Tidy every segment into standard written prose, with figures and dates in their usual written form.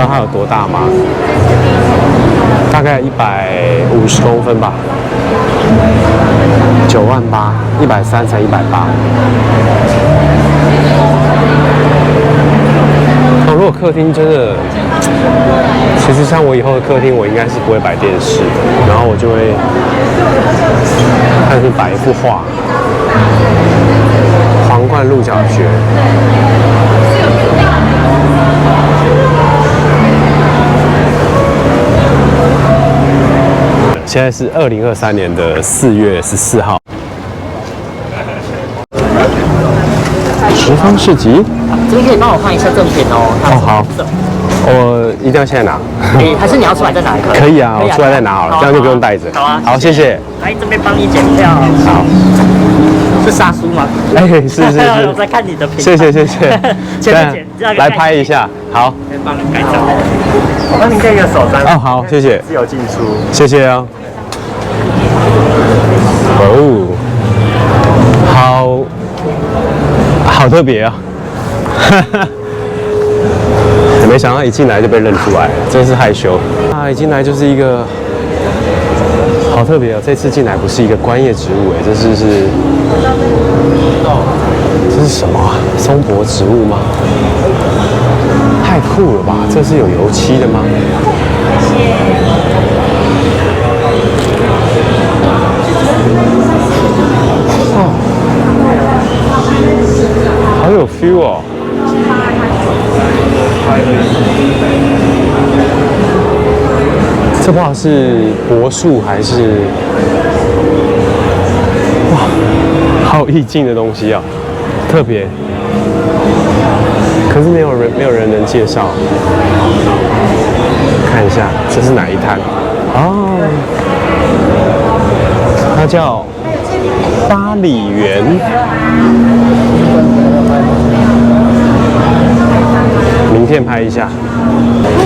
道它有多大吗？大概150公分吧。98000，130乘180。哦，如果客厅真的，其实像我以后的客厅，我应该是不会摆电视的，然后我就会看是摆一幅画，皇冠鹿角蕨。现在是2023年的4月14号。十方市集，这边可以帮我看一下赠品哦。哦，好，我一定要现在拿。还是你要出来再拿一颗？可以啊，我出来再拿好了，这样就不用带着。好啊，好，谢谢。来这边帮你检票。好，是沙叔吗？哎，是。我在看你的评。谢谢。前面来拍一下，好。先帮你改造。我帮你盖一个手章。哦，好，谢谢。自由进出。谢谢啊。哦，好特别啊！没想到一进来就被认出来，真是害羞啊！一进来就是一个好特别哦。这次进来不是一个观叶植物，这是什么啊？松柏植物吗？太酷了吧！这是有油漆的吗？好有 feel 哦！这不知道是柏树还是哇，好有意境的东西啊，特别。可是没有人能介绍。看一下，这是哪一摊？哦，它叫巴里园。名片拍一下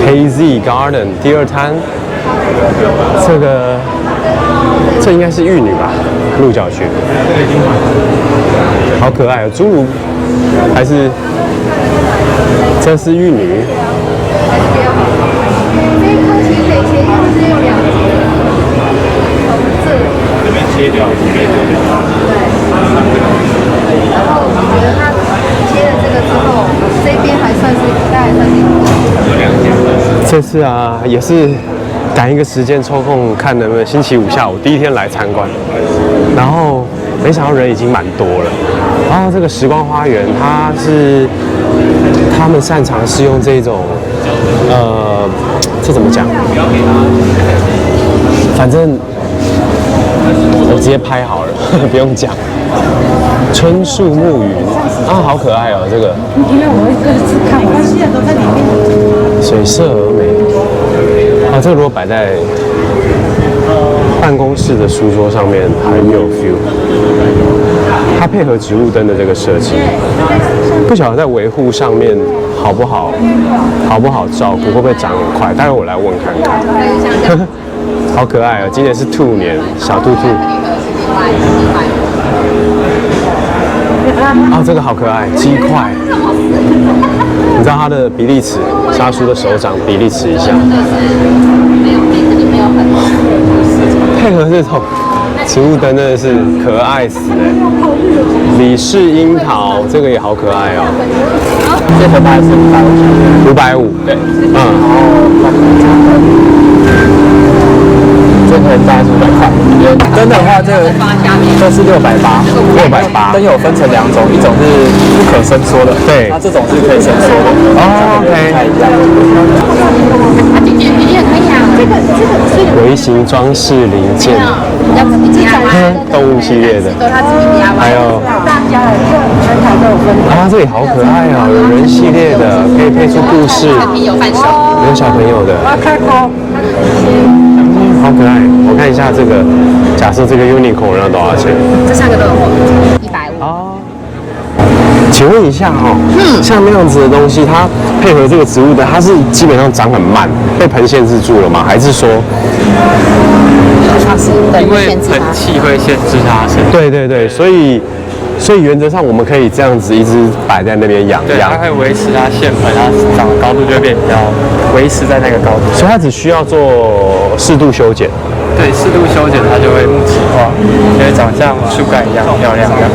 ，Hazy Garden 第二摊，这应该是玉女吧，鹿角蕨，好可爱哦，侏儒还是这是玉女？这边切掉，然后我觉得它切了这个之后，这边还算是大概算是这次啊，也是赶一个时间抽空看能不能星期五下午第一天来参观，然后没想到人已经蛮多了。然后这个时光花园，他们擅长是用这种这怎么讲？反正我直接拍好了，不用讲。春树暮云啊，好可爱哦，这个。因为我一个是看我现在都在里面。水色而美。啊，这个如果摆在办公室的书桌上面，很有 feel。它配合植物灯的这个设计，不晓得在维护上面好不好照顾，会不会长很快？待会我来问看看。好可爱哦！今年是兔年，小兔兔。啊，这个好可爱，鸡块。你知道它的比例尺，沙叔的手掌比例尺一下。配合这种植物灯真的是可爱死哎！李氏樱桃这个也好可爱哦。这个大概是550，对，这个大概是500块。灯的话，这是680，灯有分成两种，一种是不可伸缩的，对，那这种是可以伸缩的。哦 ，OK。姐姐也可以啊，这个微型装饰零件，动物系列的，还有大家的全台都有分。啊，这里好可爱哦，有人系列的，可以配出故事，有小朋友的，好可爱。我看一下这个，假设这个 unicorn 要多少钱？这3个都有150。哦。请问一下哈，像那样子的东西，它配合这个植物的，它是基本上长很慢，被盆限制住了吗？还是说？因为盆器会限制它生长。对，所所以原则上我们可以这样子一直摆在那边养对，养它，可以维持它线盆，它长的高度就会变比较维持在那个高度。所以它只需要做适度修剪。对，适度修剪它就会木质化，就会长像树干一样漂亮这样。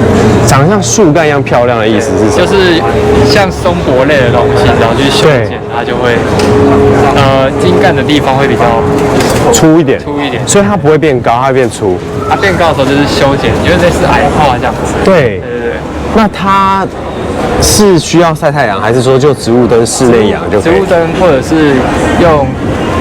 长得像树干一样漂亮的意思是什么？就是像松柏类的东西，然后去修剪，它就会茎干的地方会比较粗一点，粗一点。所以它不会变高，它会变粗。它变高的时候就是修剪，因为类似矮化这样子。对，对。那它是需要晒太阳，还是说就植物灯室内养就可以？植物灯或者是用。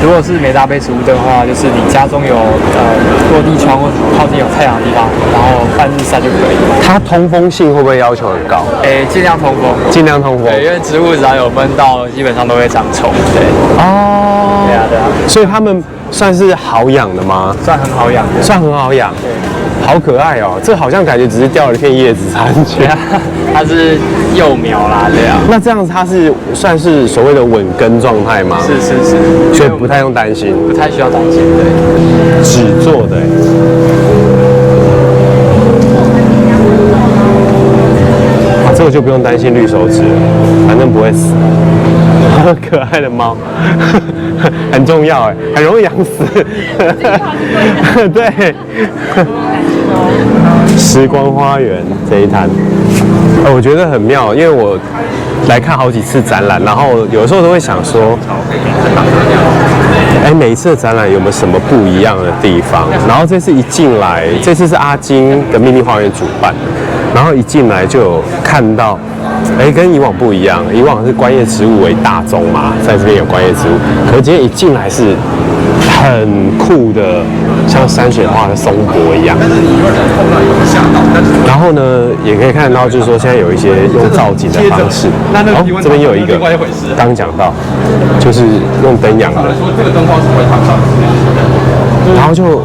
如果是没搭配植物灯的话，就是你家中有落地窗或靠近有太阳的地方，然后半日晒就可以。它通风性会不会要求很高？尽量通风，尽量通风。对，因为植物只要有闷到，基本上都会长虫。对。哦。对啊，对啊。所以它们算是好养的吗？算很好养的，算很好养。对。好可爱哦，这好像感觉只是掉了一片叶子上去。它是幼苗啦，对啊。那这样子它是算是所谓的稳根状态吗？是，所以不太用担心，不太需要担心，对。纸做的，这个就不用担心绿手指了，反正不会死。可爱的猫很重要哎，很容易养死。对。时光花园这一摊，我觉得很妙，因为我来看好几次展览，然后有时候都会想说，每一次的展览有没有什么不一样的地方？然后这次一进来，这次是阿金的秘密花园主办，然后一进来就有看到，跟以往不一样，以往是观叶植物为大宗嘛，在这边有观叶植物，可是今天一进来是很酷的，像山水画的松柏一样。然后呢，也可以看到，就是说现在有一些用造景的方式。这边又有一个，刚讲到，就是用灯养的。然后就，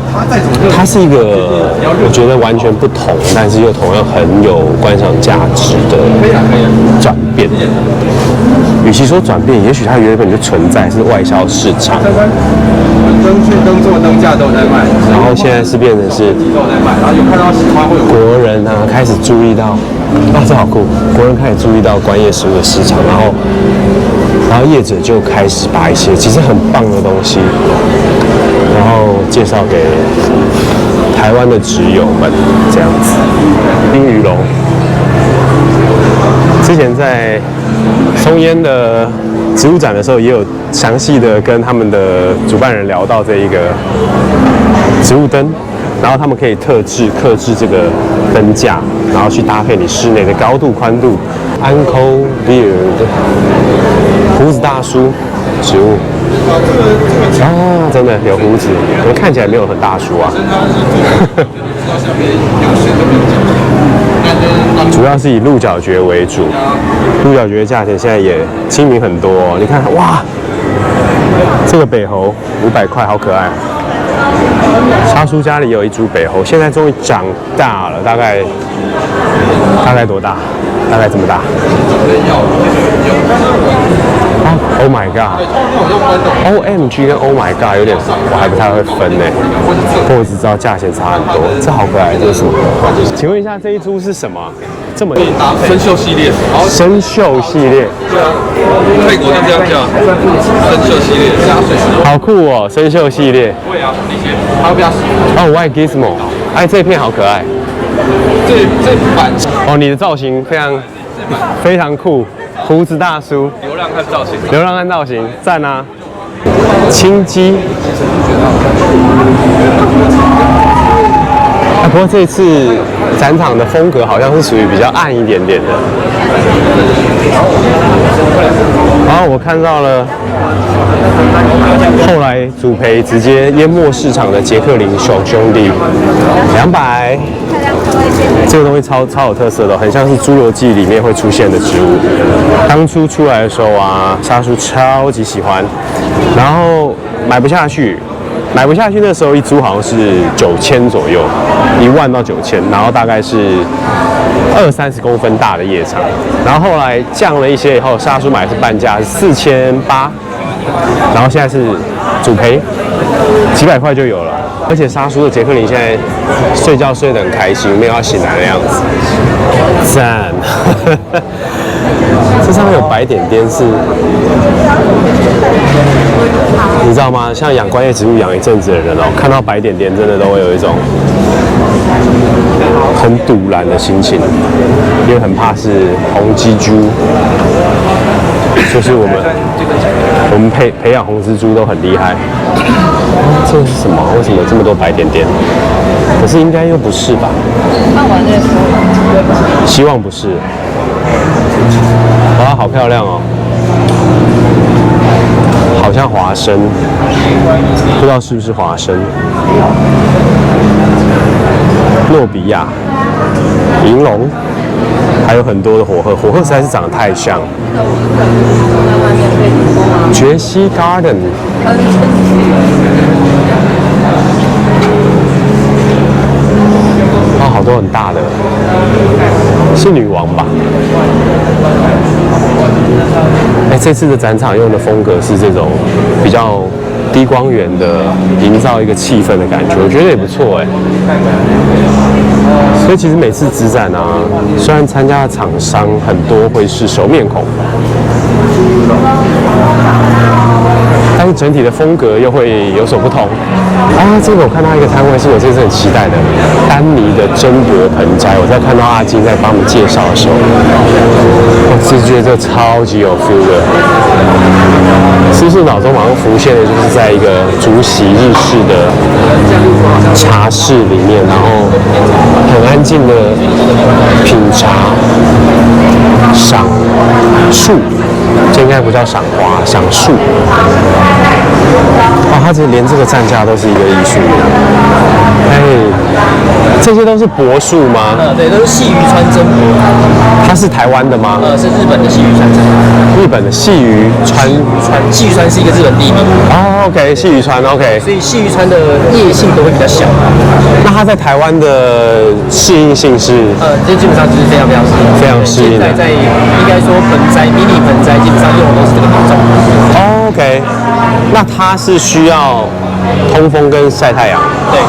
它是一个我觉得完全不同，但是又同样很有观赏价值的转变。与其说转变，也许它原本就存在，是外销市场。灯座灯架都在卖，然后现在是变成是国人啊开始注意到，这好酷！国人开始注意到观叶植物的市场，然后业者就开始把一些其实很棒的东西，然后介绍给台湾的植友们，这样子。冰鱼龙，之前在松烟的植物展的时候，也有详细的跟他们的主办人聊到这一个植物灯，然后他们可以克制这个灯架，然后去搭配你室内的高度、宽度。Uncle Beard 胡子大叔植物，真的有胡子，可是看起来没有很大叔啊。主要是以鹿角蕨为主，鹿角蕨的价钱现在也亲民很多哦。你看，哇，这个北猴500块，好可爱。沙叔家里有一株北猴，现在终于长大了，大概多大？大概这么大。Oh my god！OMG 跟 Oh my god 有点，我还不太会分呢。不过我只知道价钱差很多。这好可爱，这是什么？请问一下，这一株是什么？这么生锈系列，生锈系列。对啊，泰国就这样叫生锈系列，好酷哦，生锈系列。对啊，那些它会比较喜White Gizmo，这片好可爱。这版你的造型非常酷，胡子大叔。流浪汉造型，流浪汉造型，赞啊！青鸡。不过这次展场的风格好像是属于比较暗一点点的。然后我看到了，后来主培直接淹没市场的杰克林熊兄弟，200。这个东西超有特色的，很像是《侏罗纪》里面会出现的植物。当初出来的时候啊，沙叔超级喜欢，然后买不下去，那时候一株好像是9000左右，1万到9000，然后大概是20-30公分大的叶场，然后后来降了一些以后，沙叔买的是半价，是4800，然后现在是主赔，几百块就有了。而且沙叔的杰克林现在睡觉睡得很开心，没有要醒来的样子，赞。这上面有白点点是，你知道吗？像养观叶植物养一阵子的人哦，看到白点点真的都会有一种很堵然的心情，因为很怕是红蜘蛛，就是我们培养红蜘蛛都很厉害。这是什么？为什么有这么多白点点？可是应该又不是吧？看完再说。希望不是。哇，好漂亮哦！好像华生，不知道是不是华生。诺比亚、银龙，还有很多的火鹤，火鹤实在是长得太像。杰西 Garden， 哦，好多很大的，是女王吧？哎，这次的展场用的风格是这种比较低光源的，营造一个气氛的感觉，我觉得也不错哎。所以其实每次纸展啊，虽然参加的厂商很多会是熟面孔，但是整体的风格又会有所不同。啊，这个我看到一个摊位是我这次很期待的，丹尼的珍柏盆栽。我在看到阿金在帮我们介绍的时候，我其实觉得这超级有 feel 的。是不是脑中马上浮现的就是在一个竹席日式的茶室里面，然后很安静的品茶、赏树，这应该不叫赏花，赏树。哦，它其实连这个站架都是一个艺术一样。哎，这些都是柏树吗？对，都是细鱼川真柏。它是台湾的吗？是日本的细鱼川真柏。日本的细鱼川，细鱼川是一个日本地名。哦 ，OK， 细鱼川 ，OK。所以细鱼川的叶性都会比较小。那它在台湾的适应性是？这基本上就是非常非常适应的。现在应该说盆栽、迷你盆栽基本上用的都是这个品种。OK， 那它是需要通风跟晒太阳。对，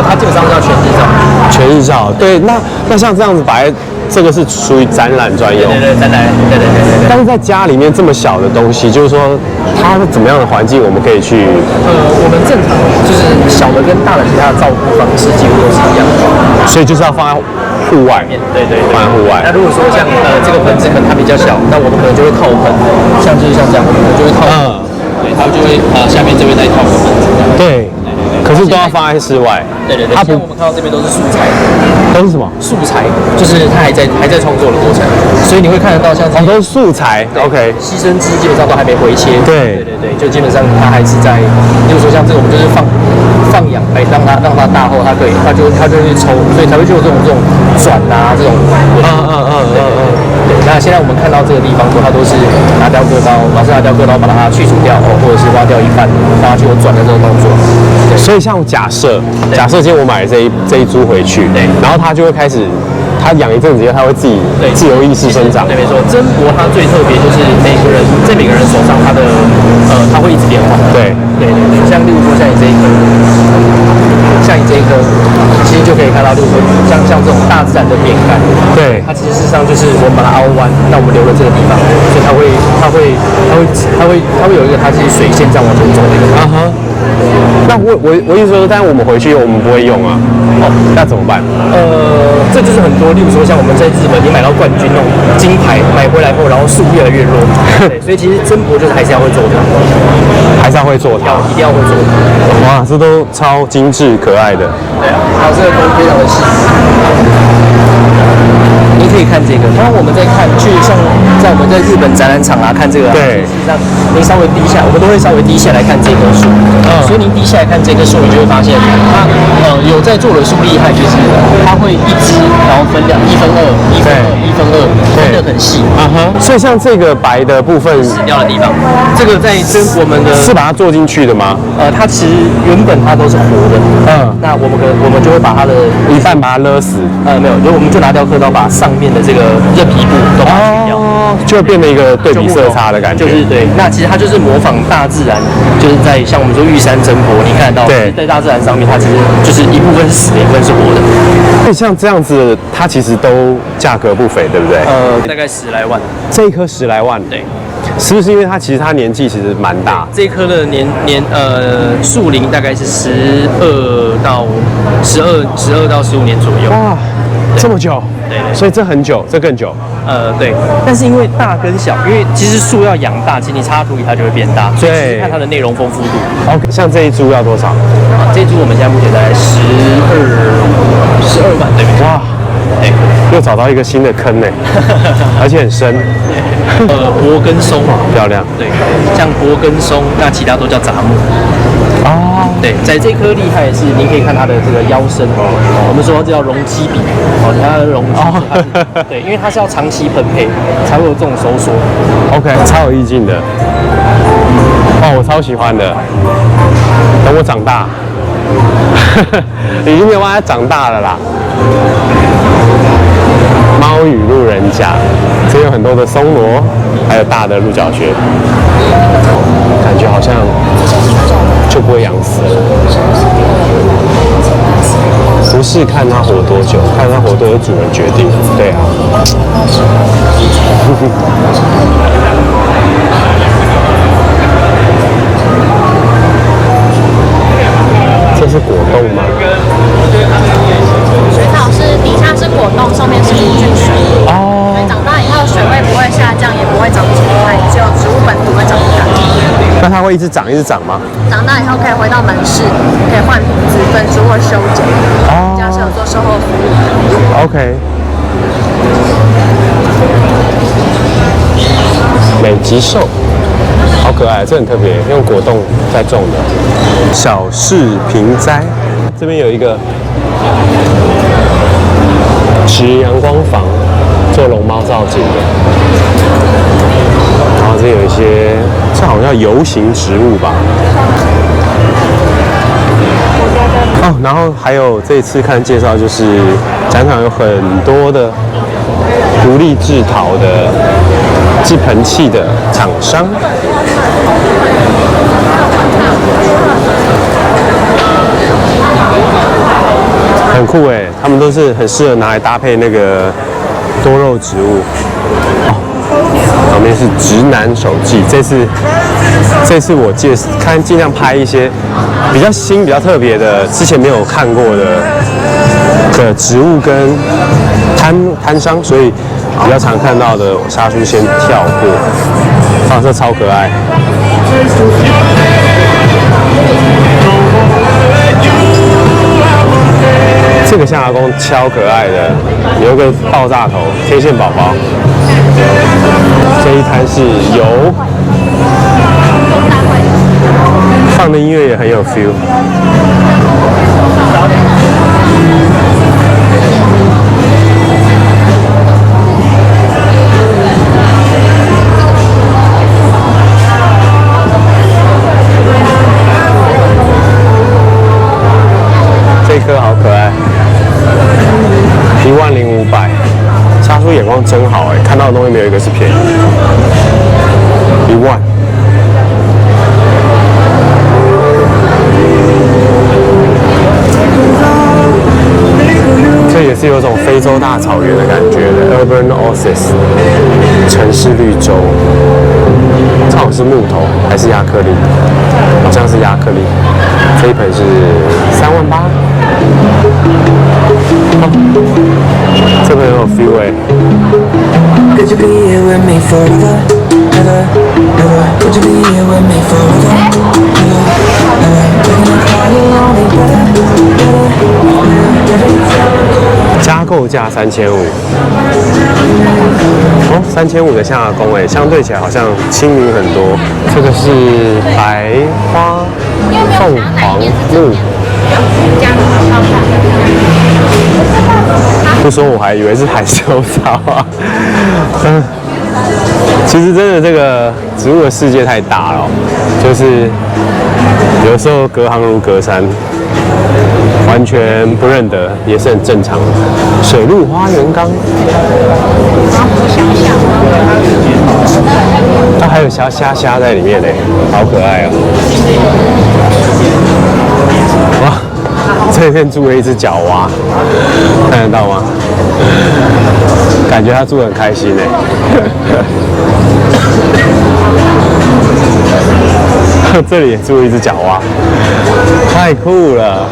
它基本上是要全日照。全日照，对。那像这样子摆，这个是属于展览专用。对，展览，对。但是在家里面这么小的东西，就是说它是怎么样的环境，我们可以去。我们正常就是小的跟大的其他的照顾方式几乎都是一样的。所以就是要放在户外。对，放在户外。那如果说像这个盆子可能它比较小，那我们可能就会靠盆，像这样，我们就会靠盆。对，它就会下面这边再套个盆子。对。可是都要放在室外。对。它不，我们看到这边都是素材。都是什么？素材，就是它还在创作的过程，所以你会看得到像都是素材。OK。牺牲枝基本上都还没回切。对，就基本上它还是在，例如说像这个我们就是放养来让它大后，它就会抽，所以才会就有这种转啊这种。对，那现在我们看到这个地方它都是拿雕刻刀，老师拿雕刻刀把它去除掉或者是挖掉一半，让它去有转的这个动作。所以像假设今天我买了这一株回去，对，然后它就会开始，它养一阵子以后，它会自己自由意识生长。对，没错。真柏它最特别就是每个人手上它会一直变化。对。像例如说像你这一颗，其实就可以看到，例如说像这种大自然的扁干，对，它其实事实上就是我们把它凹弯，那我们留了这个地方，所以它会有一个它是水线这样往前走的一个。那我意思说，但是我们回去我们不会用啊，那怎么办？这就是很多，例如说像我们在日本，你买到冠军那种金牌，买回来后，然后树越来越弱，对，所以其实真柏就是还是要会做它，还是要会做它，一定要会做它。哇，这都超精致可爱的。对啊，然后这个都非常的细。你可以看这个，当然我们在像在我们在日本展览场看这个，对，实际上您稍微低下，我们都会稍微低下来看这棵树，所以您低下来看这棵树，你就会发现它有在做的树厉害，就是它会一支，然后分2，1分2，1分2，分得很细。所以像这个白的部分死掉的地方，这个在我们的是把它做进去的吗？它其实原本它都是活的，那我们就会把它的一半把它勒死，没有，我们就拿雕刻刀把把上面的这个韧皮布都把它去掉。就会变成一个对比色差的感觉。就是对，那其实它就是模仿大自然，就是在像我们说玉山真佛，你看得到，对，在大自然上面，它其实就是一部分是死的，一部分是活的。所以像这样子，它其实都价格不菲，对不对？大概10来万。这一颗10来万，对。是不是因为它其实它年纪其实蛮大？这一颗的树龄大概是12到15年左右。哇，这么久？对，所以这很久，这更久。对，但是因为大跟小，因为其实树要养大，其实你插土里它就会变大，所以其实看它的内容丰富度。OK， 像这一株要多少？这一株我们现在目前在12万，对不对？哇，又找到一个新的坑呢，而且很深。柏根松，漂亮。对，像柏根松，那其他都叫杂木。哦，对，在这颗厉害的是，您可以看它的这个腰身哦，我们说这叫容积比哦，它的容积，对，因为它是要长期喷配才会有这种收缩。OK， 超有意境的。哦，我超喜欢的。等我长大，已经没有办法长大了啦。猫与路人甲，这有很多的松萝，还有大的鹿角蕨，感觉好像就不会养死了。不是看它活多久，看它活多久主人决定。对啊。这是果冻吗？水草是底下是果冻，上面是无菌水。哦。所以长大以后水位不会下降，也不会长出来，只有植物本体会长大。那它会一直长吗？长大以后可以回到门市，可以换瓶子、分株或修剪。哦。家是有做售后服务的。OK。美极兽，好可爱，这很特别，用果冻在种的。小视平栽，这边有一个植阳光房，做龙猫造景的。然后这有一些，这好像游行植物吧。哦，然后还有这一次看介绍，就是展场有很多的独立制陶的制盆器的厂商。很酷哎，他们都是很适合拿来搭配那个多肉植物。哦，旁边是直男手记，这次我尽量拍一些比较新、比较特别的，之前没有看过的植物跟摊商，所以比较常看到的，我下去先跳过。啊，这超可爱。这个象牙宫超可爱的，有一个爆炸头天线宝宝。这一摊是油，放的音乐也很有 feel。这颗好可爱，10500。沙叔眼光真好哎，看到的东西没有一个是便宜，1万。这也是有种非洲大草原的感觉的 ，Urban Oasis， 城市绿洲。这好像是木头还是亚克力？好像是亚克力。这一盆是38000。这边有 feel 哎。Could you be here with me forever, ever, ever? Could you be here with me forever, ever, ever? 加购价3500。哦，3500的象牙宫哎，相对起来好像亲民很多。这个是白花凤凰木。不说我还以为是海虬草啊。其实真的这个植物的世界太大了，就是有时候隔行如隔山，完全不认得，也是很正常的。水陆花园缸，它还有小虾在里面呢，好可爱哦！哇，这边住了一只角蛙，看得到吗？感觉它住得很开心呢。这里也住了一只角蛙，太酷了！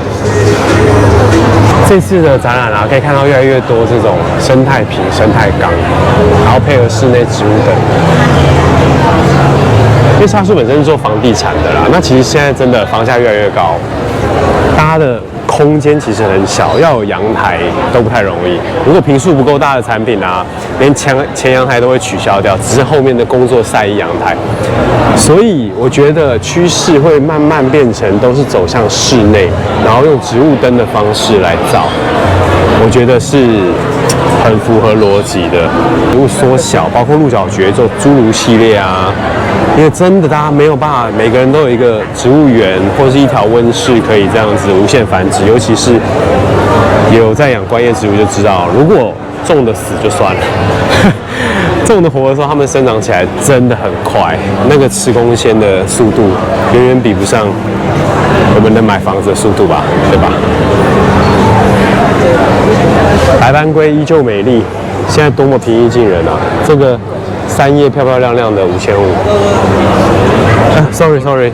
这次的展览啊，可以看到越来越多这种生态瓶、生态缸，然后配合室内植物灯。因为沙叔本身是做房地产的啦，那其实现在真的房价越来越高，大家的空间其实很小，要有阳台都不太容易。如果坪数不够大的产品啊，连前阳台都会取消掉，只是后面的工作晒衣阳台。所以我觉得趋势会慢慢变成都是走向室内，然后用植物灯的方式来造。我觉得是很符合逻辑的。植物缩小，包括鹿角蕨做侏儒系列啊。因为真的，大家没有办法，每个人都有一个植物园或是一条温室可以这样子无限繁殖。尤其是有在养观叶植物就知道，如果种的死就算了，种的活的时候，它们生长起来真的很快，那个吃空间的速度远远比不上我们能买房子的速度吧，对吧？白斑龟依旧美丽，现在多么平易近人啊！这个3叶漂漂亮亮的5500。Sorry。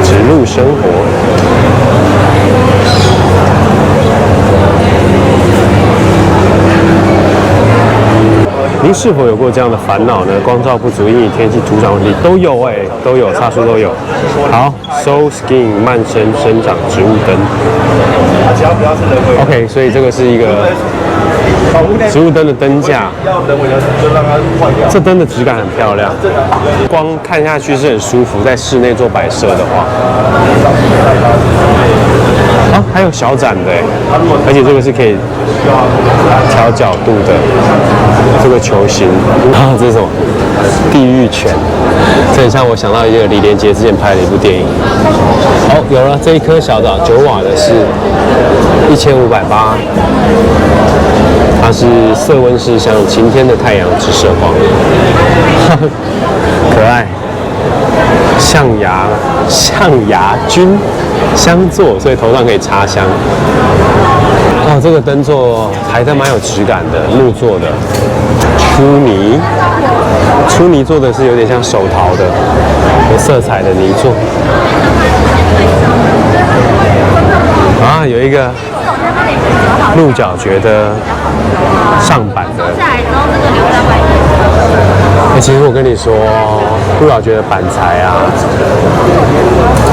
植入生活。您是否有过这样的烦恼呢？光照不足、阴雨天气、土壤问题都有都有，差叔都有。好 ，Soul Skin 慢生生长植物灯。OK， 所以这个是一个植物灯的灯架。这灯的质感很漂亮，光看下去是很舒服，在室内做摆设的话。啊，还有小盏的，而且这个是可以调角度的，这个球形啊，这是什么？地狱犬，这很像我想到一个李连杰之前拍的一部电影。好，有了这一颗小的9瓦的是1580，它是色温是像晴天的太阳直射光，可爱。象牙菌香座，所以头上可以插香。哦，这个灯座还蛮有质感的，木做的，粗泥做的是有点像手陶的，有色彩的泥做。啊，有一个鹿角蕨的上板的。其实我跟你说，鹿角蕨的板材啊，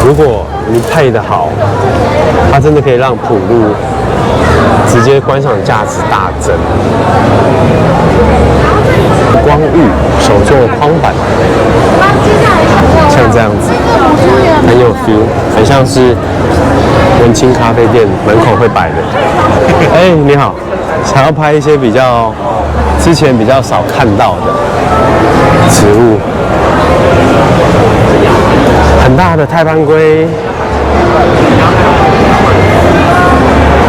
如果你配得好，它真的可以让普路直接观赏价值大增。光玉手做框板，像这样子，很有 feel， 很像是文青咖啡店门口会摆的。哎，你好，想要拍一些之前比较少看到的植物，很大的太斑龟，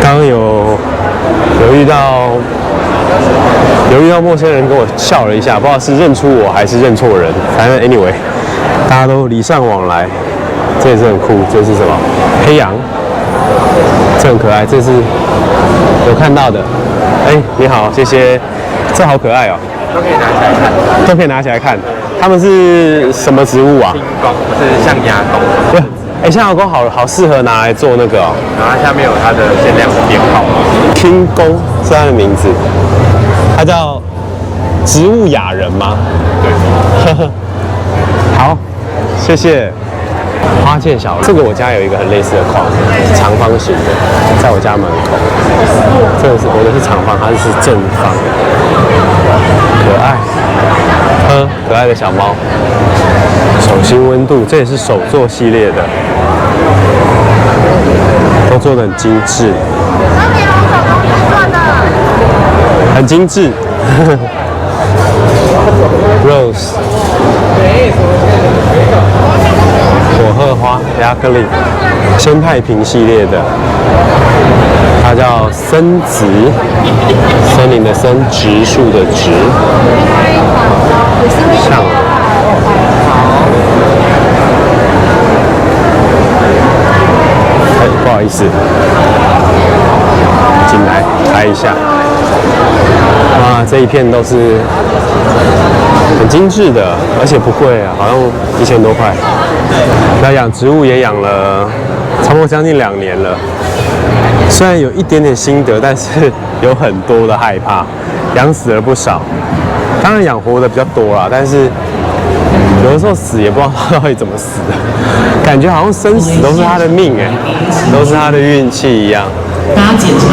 刚刚有遇到陌生人跟我笑了一下，不知道是认出我还是认错人，反正 anyway， 大家都礼尚往来，这也是很酷。这是什么？黑羊，这很可爱，这是有看到的。哎，你好，谢谢，这好可爱哦。都可以拿起来看，都可以拿起来看。它们是什么植物啊？金工是象牙工。对，哎，象牙工好适合拿来做那个哦。然后它下面有它的限量的编号。King 工是它的名字，它叫植物雅人吗？对。好，谢谢。花见小这个我家有一个很类似的框，长方形的，在我家门口。这个是我的是长方，它是正方，可爱。可爱的小猫，手心温度，这也是手作系列的，都做得很精致。很精致。Rose， 火鹤花亚克力，生态瓶系列的，它叫森植，森林的森，植树的植，像。不好意思，进来拍一下。啊，这一片都是很精致的，而且不贵啊，好像1000多块。那养植物也养了差不多将近2年了，虽然有一点点心得，但是有很多的害怕，养死了不少。当然养活的比较多啦，但是有的时候死也不知道他到底怎么死的，感觉好像生死都是他的命哎，都是他的运气一样。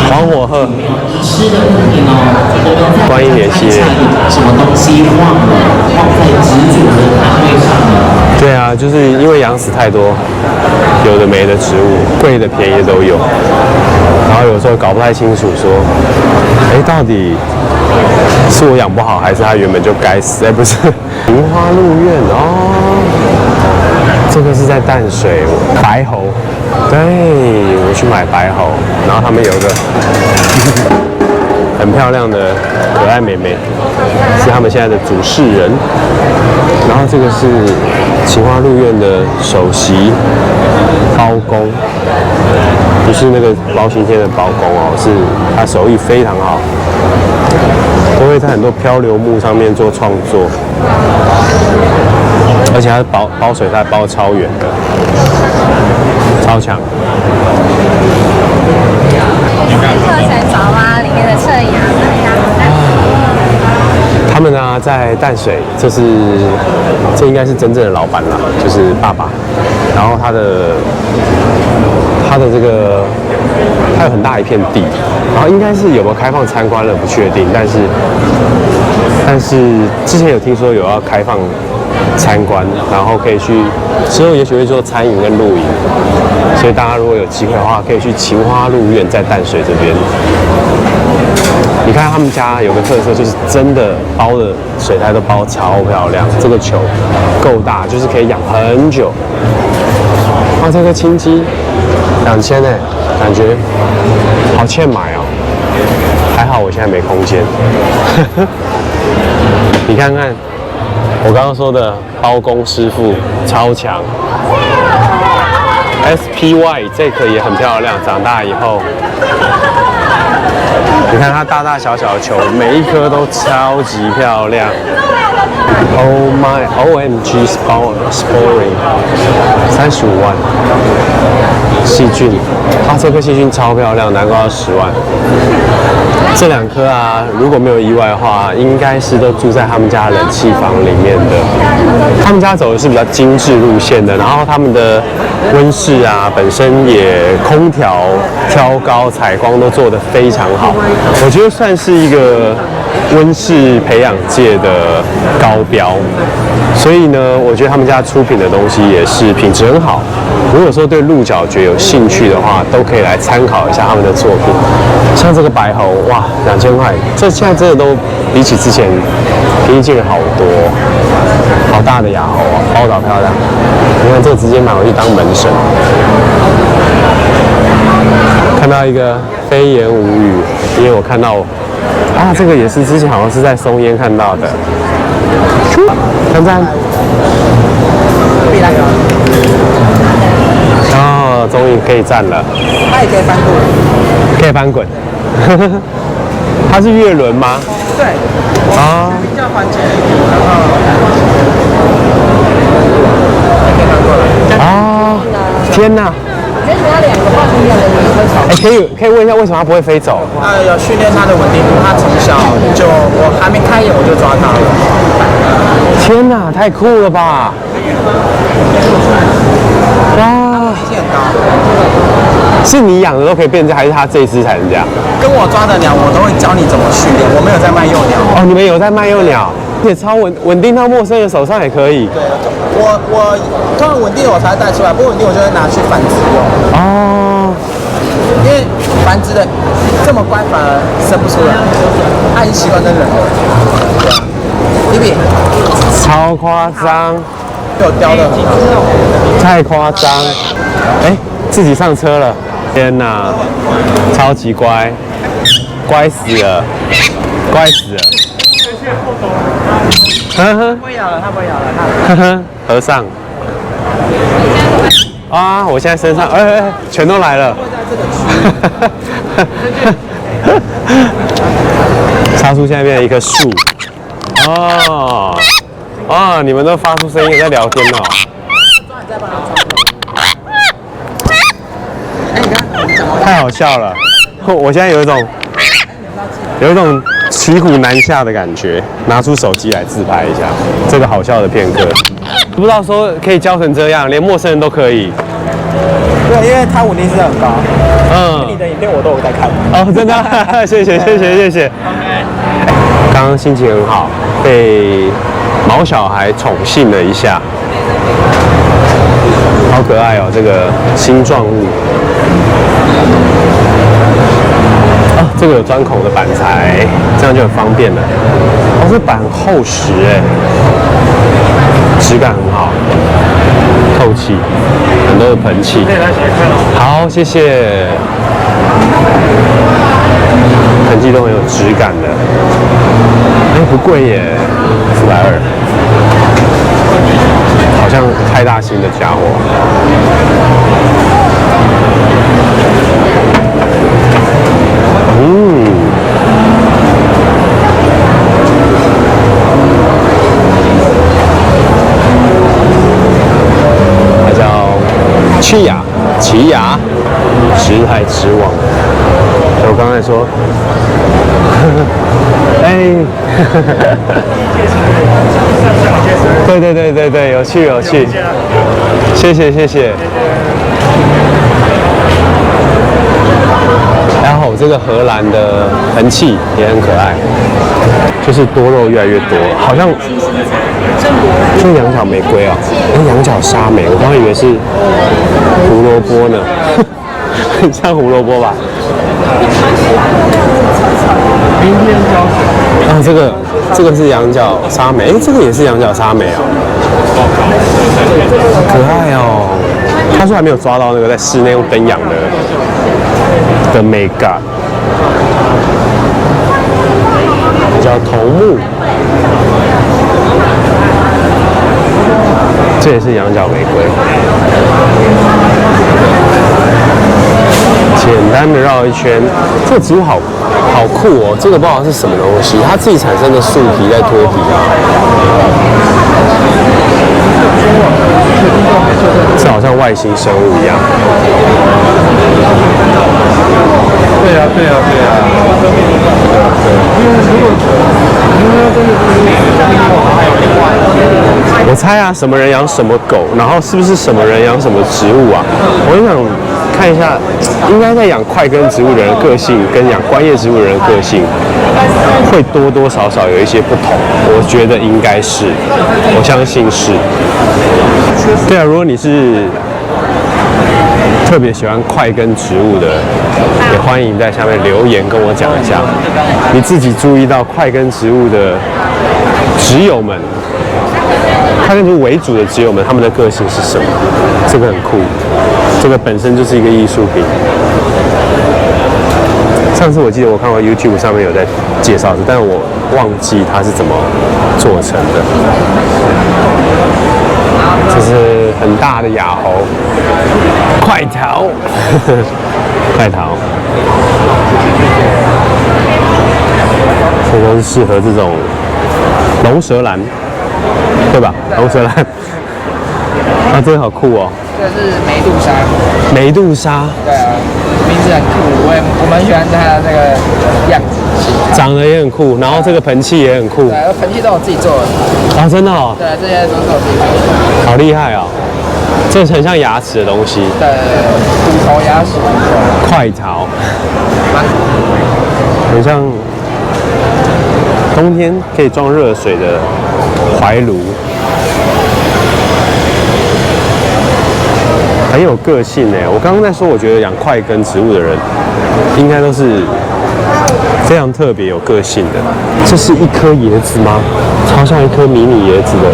黄火鹤，观音莲系列。什么东西忘在植主的摊位上了？对啊，就是因为养死太多有的没的植物，贵的便宜的都有，然后有时候搞不太清楚说，到底是我养不好，还是它原本就该死？不是，樱花鹿苑哦，这个是在淡水白猴，对，我去买白猴，然后他们有个很漂亮的可爱妹妹，是他们现在的主事人，然后这个是晴花鹿苑的首席包工，不是那个包青天的包工哦，是他手艺非常好。都会在很多漂流木上面做创作，而且它包水它包超远的，超强。课程爪哇里面的侧牙，他们呢在淡水，这应该是真正的老板啦，就是爸爸。然后他的这个，它有很大一片地，然后应该是有没有开放参观了不确定，但是之前有听说有要开放参观，然后可以去之后也许会做餐饮跟露营，所以大家如果有机会的话，可以去晴花鹿苑在淡水这边。你看他们家有个特色，就是真的包的水苔都包超漂亮，这个球够大，就是可以养很久。哇，这个青鸡2000哎，感觉好欠买哦。还好我现在没空间。你看看我刚刚说的包工师傅超强。SPY 这颗也很漂亮，长大以后，你看它大大小小的球，每一颗都超级漂亮。Oh my OMG Sporing 35万，细菌，这颗细菌超漂亮，难怪要10万。这2颗啊，如果没有意外的话，应该是都住在他们家冷气房里面的。他们家走的是比较精致路线的，然后他们的温室啊，本身也空调挑高、采光都做得非常好，我觉得算是一个温室培养界的高标。所以呢，我觉得他们家出品的东西也是品质很好。如果说对鹿角蕨有兴趣的话，都可以来参考一下他们的作品。像这个白猴，哇，2000块，这现在真的都比起之前平易近人好多。好大的雅猴啊，包得好漂亮。你看这个直接买回去当门神。看到一个飞檐无语，因为我看到这个也是之前好像是在松烟看到的。赞，终于可以站了。它也可以翻滚。可以翻滚。它是月轮吗？对。比较缓解。天哪！为什么要2个不一样的轮子？可以问一下为什么它不会飞走？有训练它的稳定度，它从小我还没开眼我就抓它了。天哪，太酷了吧！哇，脾气很高。是你养的都可以变这，还是它这一只才能这样？跟我抓的鸟，我都会教你怎么训练，我没有在卖幼鸟。你们有在卖幼鸟？也超稳定到陌生人手上也可以。对，我通常稳定我才带出来，不稳定我就会拿去繁殖用。因为繁殖的这么乖，反而生不出来，它已经习惯跟人了。比比，超夸张，被我叼的很好。太夸张！哎，自己上车了，天哪，超级乖，乖死了，乖死了。呵呵，不会咬了，它不会咬了，呵呵，和尚。啊！我现在身上，全都来了。沙叔现在变成一棵树。哦，啊！你们都发出声音在聊天哦。太好笑了！我现在有一种骑虎难下的感觉，拿出手机来自拍一下这个好笑的片刻。不知道说可以教成这样，连陌生人都可以。对，因为它稳定性很高。你嗯，的影片我都有在看。哦，真的啊，谢谢。刚刚心情很好，被毛小孩宠幸了一下，好可爱哦，这个星状物。啊，这个有钻孔的板材，这样就很方便了。哦，这板厚实哎，质感很好，透气，很多的盆器。好，谢谢。盆器都很有质感的，哎，不贵耶，420，好像派大星的家伙。它叫奇亚，直来直往。我刚才说，哎，对，有趣，谢谢。然后这个荷兰的盆器也很可爱，就是多肉越来越多，好像是羊角玫瑰哦，羊角沙梅，我刚刚以为是胡萝卜呢，很像胡萝卜吧？啊，这个是羊角沙梅，这个也是羊角沙梅哦，好可爱哦。他说还没有抓到那个在室内用灯养的美感，叫头目，这也是羊角玫瑰。简单的绕一圈，这个植物好酷哦！这个不知道是什么东西，它自己产生的树皮在脱皮啊。这好像外星生物一样。对啊。我猜啊，什么人养什么狗，然后是不是什么人养什么植物啊？我就想看一下，应该在养块根植物的人的个性跟养观叶植物的人的个性会多多少少有一些不同。我觉得应该是，我相信是。对啊，如果你是特别喜欢块根植物的，也欢迎在下面留言跟我讲一下，你自己注意到块根植物的植友们，块根植物为主的植友们，他们的个性是什么？这个很酷，这个本身就是一个艺术品。上次我记得我看过 YouTube 上面有在介绍这，但是我忘记它是怎么做成的。这是很大的雅猴，快逃！快逃！这都是适合这种龙舌兰，对吧？龙舌兰。啊，这个好酷哦！这个是梅杜莎。梅杜莎。对啊，名字很酷，我蛮喜欢它的那个样子。长得也很酷，然后这个盆器也很酷。对，盆器都我自己做的。啊，真的哦。对，这些都是我自己做的。好厉害哦！这很像牙齿的东西。对，骨头牙齿。快逃！很像冬天可以装热水的怀炉。很有个性哎！我刚刚在说，我觉得养块根植物的人应该都是非常特别、有个性的。这是一颗椰子吗？超像一颗迷你椰子的。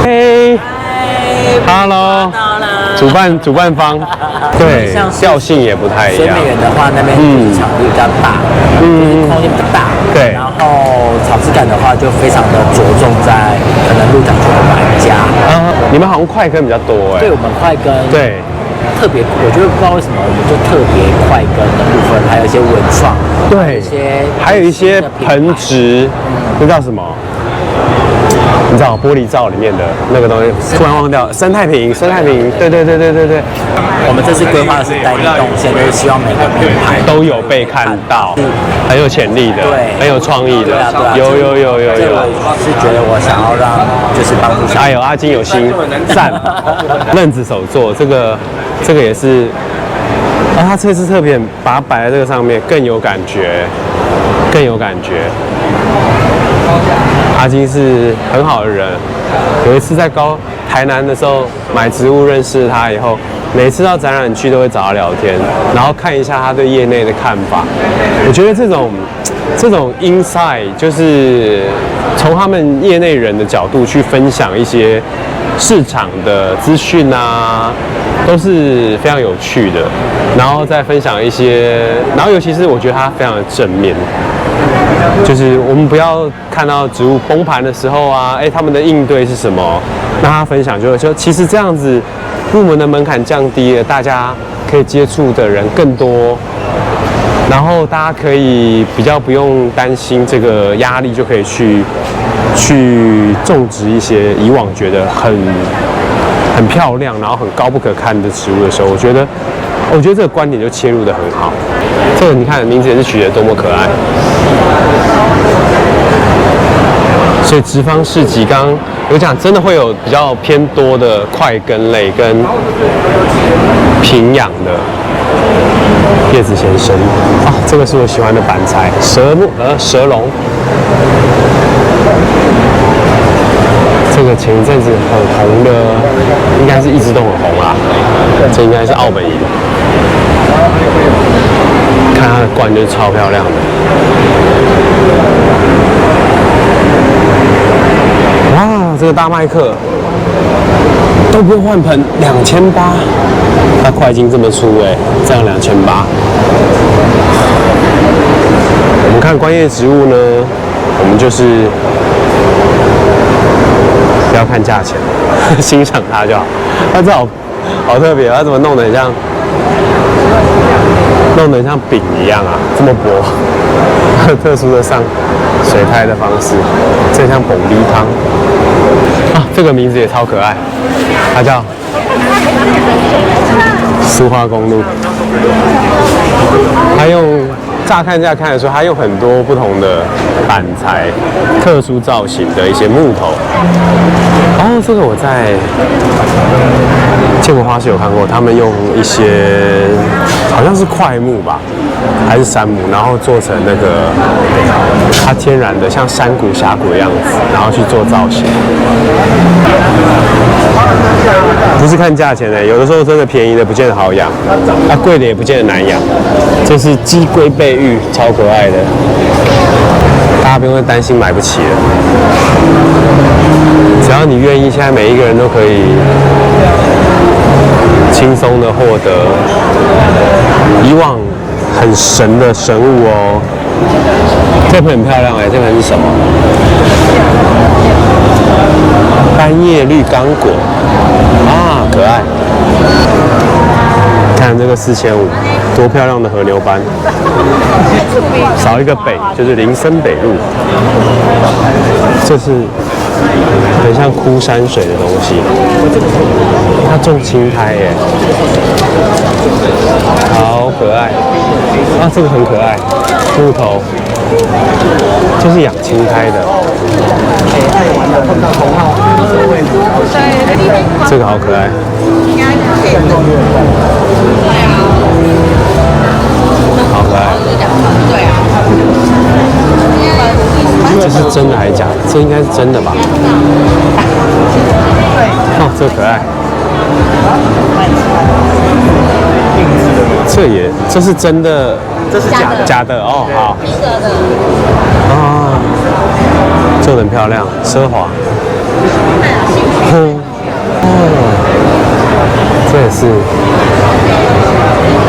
嘿 ，Hello， 主办方，对，调性也不太一样。水美园的话，那边就是场地比较大，就是空间比较大，对。然后草质感的话，就非常的着重在可能入场券的玩家。你们好像快跟比较多哎。对，我们快跟对。特别，我觉得不知道为什么，我们就特别快跟的部分，还有一些文创，对，还有一些盆植，那叫什么？你知道玻璃罩里面的那个东西，突然忘掉，生态瓶，对。我们这次规划的是单一动线，就是希望每个品牌都有被看到，很有潜力的，对，很有创意的，有。是觉得我想要让就是帮助小。哎呦，阿金有心，赞，愣子手做，这个也是，他这次特别把它摆在这个上面，更有感觉。阿金是很好的人，有一次在台南的时候买植物认识他以后，每次到展览区都会找他聊天，然后看一下他对业内的看法。我觉得这种 insight 就是从他们业内人的角度去分享一些市场的资讯啊，都是非常有趣的。然后再分享一些，然后尤其是我觉得他非常的正面。就是我们不要看到植物崩盘的时候啊，他们的应对是什么？那他分享就其实这样子，入门的门槛降低了，大家可以接触的人更多，然后大家可以比较不用担心这个压力，就可以去种植一些以往觉得很漂亮，然后很高不可攀的植物的时候，我觉得这个观点就切入得很好。这个你看名字也是取得多么可爱。所以直方市集刚刚有讲，真的会有比较偏多的块根类跟平养的叶子先生啊，这个是我喜欢的板材蛇龙。这个前一阵子很红的，应该是一直都很红啦。这应该是奥本椅的，看它的冠就是超漂亮的。哇，这个大麦克都不用换盆，2800，它块茎这么粗这样2800。我们看观叶植物呢，我们就是不要看价钱，欣赏它就好。它这好特别，它怎么弄得很像饼一样啊，这么薄，特殊的上水苔的方式，这像蹦梨汤啊，这个名字也超可爱，它叫苏花公路。它用乍看得出，它用很多不同的板材、特殊造型的一些木头。哦，这个我在建国花市有看过，他们用一些好像是块木吧，还是杉木，然后做成那个它天然的像山谷峡谷的样子，然后去做造型。不是看价钱有的时候真的便宜的不见得好养，贵的也不见得难养。这是鸡龟背玉，超可爱的，大家不用担心买不起了。只要你愿意，现在每一个人都可以轻松的获得以往很神的神物哦。这盆很漂亮这盆是什么？斑叶绿刚果啊，可爱！看这个4500，多漂亮的河流斑！少一个北就是林森北路，这是很像枯山水的东西。它种青苔好可爱啊！这个很可爱，木头，这是养青苔的。这个好可爱。好可爱。这是真的还是假的？这应该是真的吧？哦，这个可爱。这是真的，这是假的。假的哦，好。皮革的，啊，做得很漂亮，奢华。哦，这也是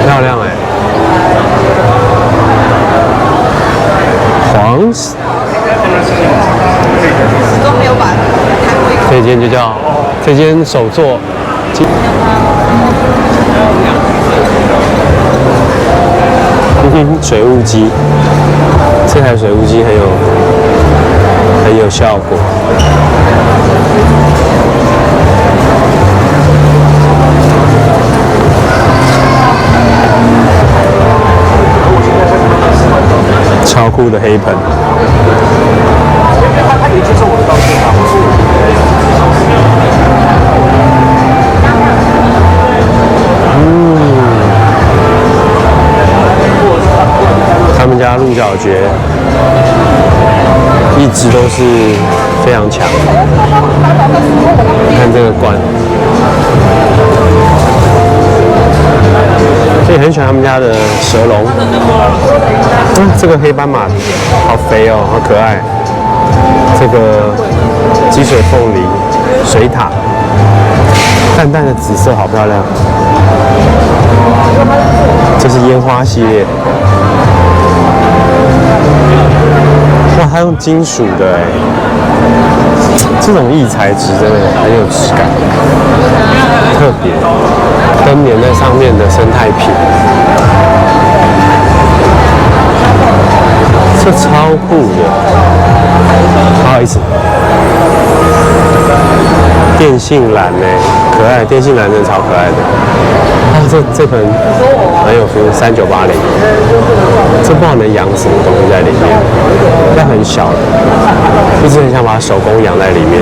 漂亮哎。黄，都没有把开过一个。这间就叫这间手作。水雾机，这台水雾机很有效果。超酷的黑盆。他可以接受我的道歉吗？他们家鹿角蕨一直都是非常强。看这个罐，所以很喜欢他们家的蛇龙。这个黑斑马好肥哦，好可爱。这个积水凤梨、水獭，淡淡的紫色，好漂亮。这是烟花系列。哇，它用金属的哎，这种异材质真的很有质感，特别。灯粘在上面的生态瓶，这超酷的。不好意思，电信蓝呢，可爱，电信蓝真的超可爱的。啊，这盆很有 feel，3980，这不知道能养什么东西在里面，但很小的，一直很想把它手工养在里面。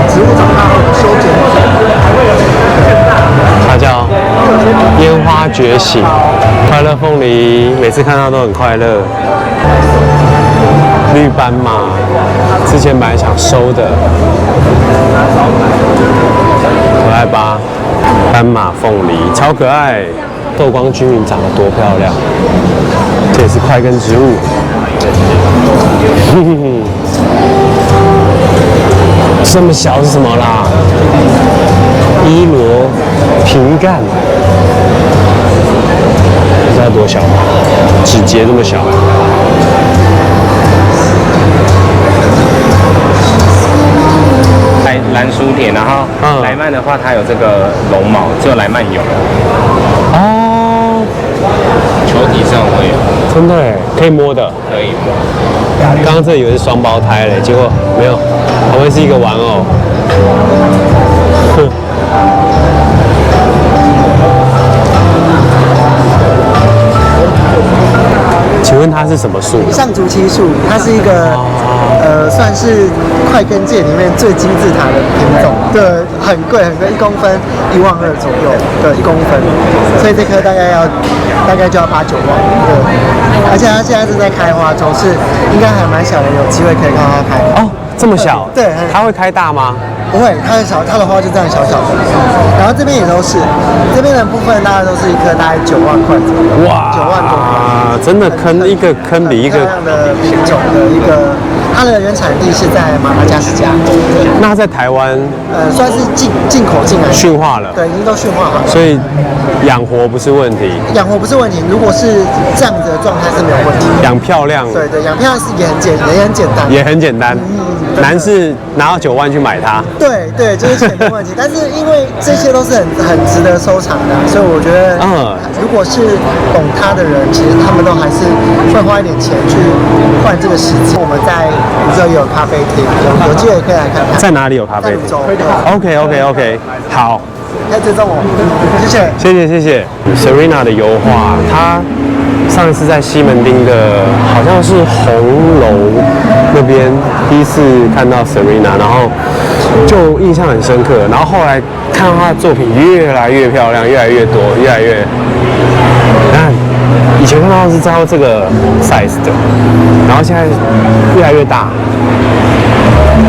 植物长大后修剪，它叫烟花觉醒，快乐凤梨，每次看到都很快乐。绿斑马，之前本来想收的，可爱吧？斑马凤梨超可爱，豆光均匀，长得多漂亮。这也是块根植物。这么小是什么啦？伊罗瓶干，不知道多小，指节这么小。蓝书铁，然后莱曼的话，它有这个绒毛，只有莱曼有。哦，球体上会有，真的哎，可以摸的。可以摸。刚刚这以为是双胞胎嘞，结果没有，好像是一个玩偶。哼。请问它是什么树？上竹漆树，它是一个算是块根界里面最金字塔的品种，对，很贵很贵，1公分12000左右的1公分，所以这棵大概就要8、9万，对，而且它现在正在开花中，是应该还蛮小的，有机会可以看到它开。哦，这么小？对，它会开大吗？不会，它很小，它的花就这样小小的。然后这边也都是，这边的部分大概都是一颗大概9万块左右。哇，9万多块，真的一个坑比一个。漂亮的品种的一个，它的原产地是在马达加斯加。对。那在台湾，算是进口进来。驯化了。对，已经都驯化好了。所以养活不是问题。养活不是问题，如果是这样子的状态是没有问题。养漂亮。对对，养漂亮是也很简单。也很简单。难是拿到9万去买它。对对，就是钱的问题。但是因为这些都是很值得收藏的，所以我觉得，如果是懂它的人，其实他们都还是会花一点钱去换这个时机。我们在泸州也有咖啡厅，有机会可以来看看。在哪里有咖啡厅？在泸州。OK， 好。可以追踪我，谢谢。Serena 的油画，它上一次在西门町的，好像是红楼那边第一次看到 Serena， 然后就印象很深刻。然后后来看到她的作品越来越漂亮，越来越多，越来越……你看，以前看到是照这个 size 的，然后现在越来越大。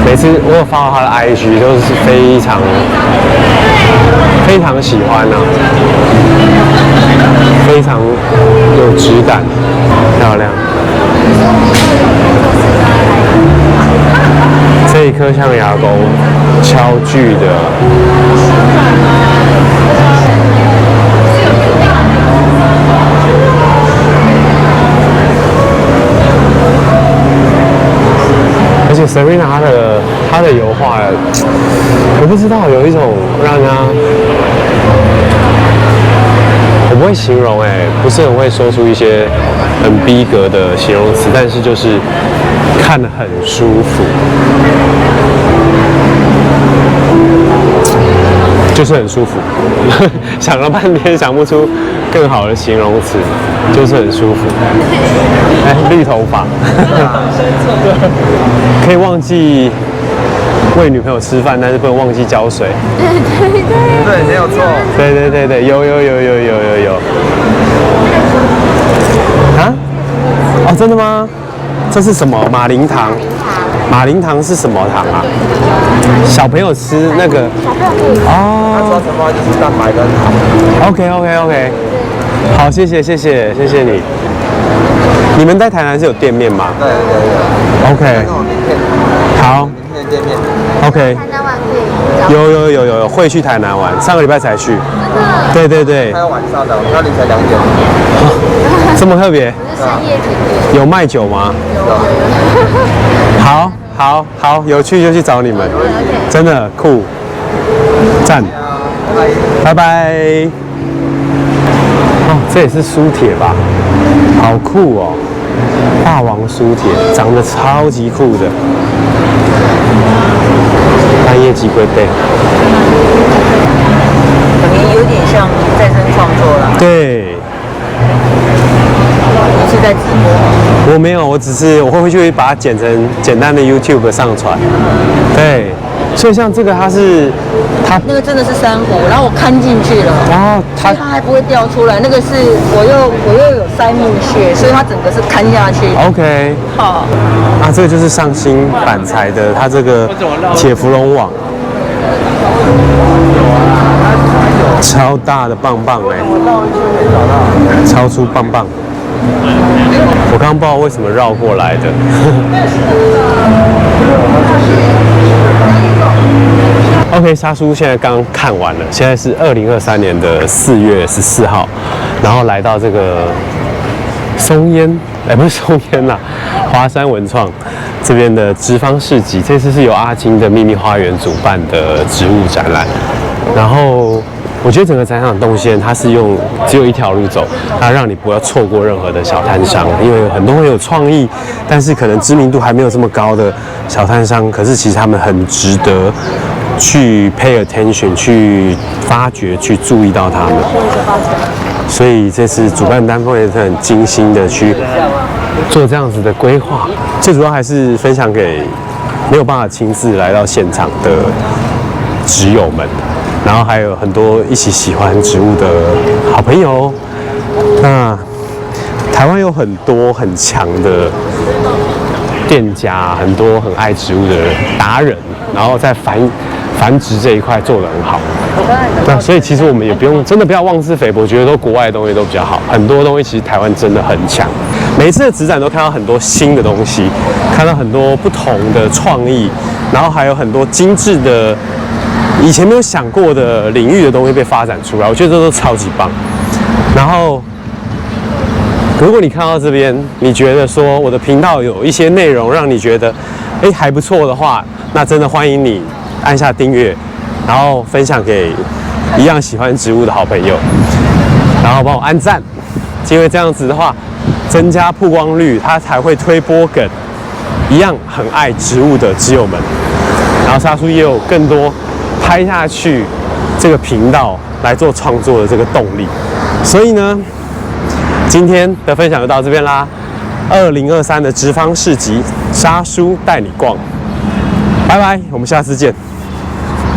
每次我有发到她的 IG，都是非常非常喜欢啊，非常有质感，漂亮。这一颗象牙钩敲锯的，而且 Serena 她的油画，我不知道有一种让人家，我不会形容不是很会说出一些很逼格的形容词，但是就是看得很舒服，就是很舒服。想了半天想不出更好的形容词，就是很舒服。绿头发，可以忘记喂女朋友吃饭，但是不能忘记浇水。对，没有错。对，有。啊？哦，真的吗？这是什么？马林糖。马林糖是什么糖啊？小朋友吃那个。哦。它主要成分就是蛋白跟糖。OK。好，谢谢你。你们在台南是有店面吗？对。OK。好。明天店面。OK。台南玩可以。有，会去台南玩，上个礼拜才去。对。还有晚上的，那里才2点。这么特别？深夜甜有卖酒吗？有。好，有趣就去找你们，真的酷，赞，拜拜。哦，这也是苏铁吧？好酷哦，霸王苏铁，长得超级酷的。半夜鸡龟背，等于有点像再生创作了。对。你是在直播？我没有，我会回去把它剪成简单的 YouTube 上传。对，所以像这个它那个真的是珊瑚，然后我看进去了，然后它还不会掉出来。那个是我又有塞木屑，所以它整个是看下去。OK。好。啊，这个就是上新板材的，它这个铁芙蓉网，超大的棒棒超粗棒棒。我刚刚不知道为什么绕过来的。OK， 沙叔现在刚看完了，现在是2023年的4月14号，然后来到这个松烟，不是松烟啦，华山文创这边的植坊市集，这次是由阿金的秘密花园主办的植物展览，然后。我觉得整个展场动线它是只有一条路走，它让你不要错过任何的小摊商，因为很多很有创意，但是可能知名度还没有这么高的小摊商，可是其实他们很值得去 pay attention， 去发掘，去注意到他们。所以这次主办单位是很精心的去做这样子的规划，最主要还是分享给没有办法亲自来到现场的植友们。然后还有很多一起喜欢植物的好朋友。那台湾有很多很强的店家，很多很爱植物的达人，然后在繁殖这一块做得很好。那所以其实我们也真的不要妄自菲薄，觉得国外的东西都比较好。很多东西其实台湾真的很强。每一次的植展都看到很多新的东西，看到很多不同的创意，然后还有很多精致的。以前没有想过的领域的东西被发展出来，我觉得这都超级棒。然后，如果你看到这边，你觉得说我的频道有一些内容让你觉得，还不错的话，那真的欢迎你按下订阅，然后分享给一样喜欢植物的好朋友，然后帮我按赞，因为这样子的话，增加曝光率，它才会推播梗一样很爱植物的植友们。然后沙叔也有更多。拍下去这个频道来做创作的这个动力，所以呢，今天的分享就到这边啦。2023的植坊市集，沙叔带你逛，拜拜，我们下次见。